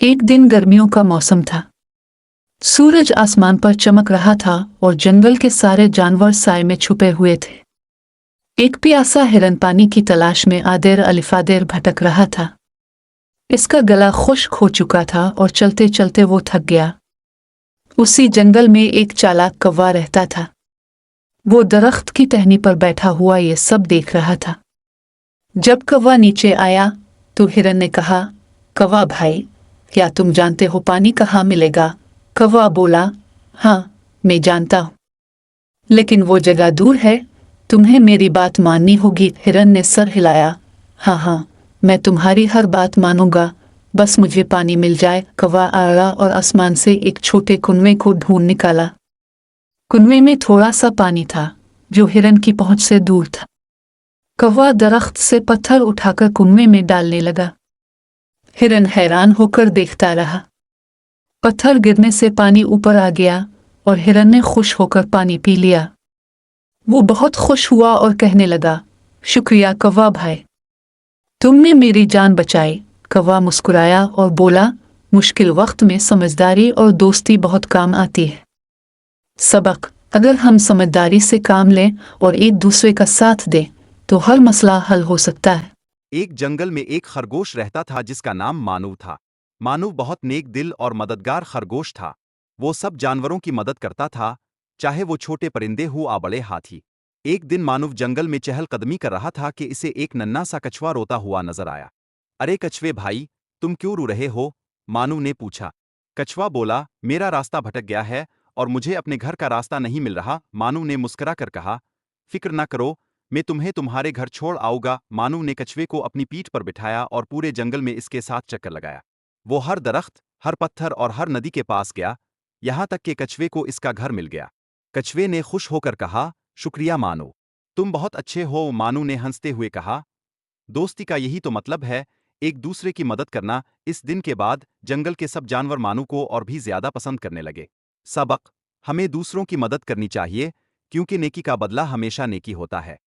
एक दिन गर्मियों का मौसम था। सूरज आसमान पर चमक रहा था और जंगल के सारे जानवर साए में छुपे हुए थे। एक प्यासा हिरन पानी की तलाश में आदेर अलिफादेर भटक रहा था। इसका गला खुश्क हो चुका था और चलते चलते वो थक गया। उसी जंगल में एक चालाक कौवा रहता था। वो दरख्त की टहनी पर बैठा हुआ ये सब देख रहा था। जब कौवा नीचे आया तो हिरन ने कहा, कौवा भाई, क्या तुम जानते हो पानी कहाँ मिलेगा? कौवा बोला, हाँ, मैं जानता हूँ, लेकिन वो जगह दूर है। तुम्हें मेरी बात माननी होगी। हिरन ने सर हिलाया। हाँ हाँ, मैं तुम्हारी हर बात मानूंगा, बस मुझे पानी मिल जाए। कौवा आया और आसमान से एक छोटे कुएं को ढूंढ निकाला। कुएं में थोड़ा सा पानी था जो हिरन की पहुंच से दूर था। कौवा दरख्त से पत्थर उठाकर कुएं में डालने लगा। हिरन हैरान होकर देखता रहा। पत्थर गिरने से पानी ऊपर आ गया और हिरन ने खुश होकर पानी पी लिया। वो बहुत खुश हुआ और कहने लगा, शुक्रिया कौवा भाई, तुमने मेरी जान बचाई। कौवा मुस्कुराया और बोला, मुश्किल वक्त में समझदारी और दोस्ती बहुत काम आती है। सबक: अगर हम समझदारी से काम लें और एक दूसरे का साथ दें तो हर मसला हल हो सकता है। एक जंगल में एक खरगोश रहता था जिसका नाम मानव था। मानव बहुत नेक दिल और मददगार खरगोश था। वो सब जानवरों की मदद करता था, चाहे वो छोटे परिंदे हो या बड़े हाथी। एक दिन मानव जंगल में चहलकदमी कर रहा था कि इसे एक नन्हा सा कछुआ रोता हुआ नजर आया। अरे कछुए भाई, तुम क्यों रो रहे हो? मानव ने पूछा। कछुआ बोला, मेरा रास्ता भटक गया है और मुझे अपने घर का रास्ता नहीं मिल रहा। मानव ने मुस्कुरा कर कहा, फिक्र न करो, मैं तुम्हें तुम्हारे घर छोड़ आऊंगा। मानव ने कछुए को अपनी पीठ पर बिठाया और पूरे जंगल में इसके साथ चक्कर लगाया। वो हर दरख्त, हर पत्थर और हर नदी के पास गया, यहां तक कि कछुए को इसका घर मिल गया। कछुए ने खुश होकर कहा, शुक्रिया मानव, तुम बहुत अच्छे हो। मानव ने हंसते हुए कहा, दोस्ती का यही तो मतलब है, एक दूसरे की मदद करना। इस दिन के बाद जंगल के सब जानवर मानव को और भी ज्यादा पसंद करने लगे। सबक: हमें दूसरों की मदद करनी चाहिए, क्योंकि नेकी का बदला हमेशा नेकी होता है।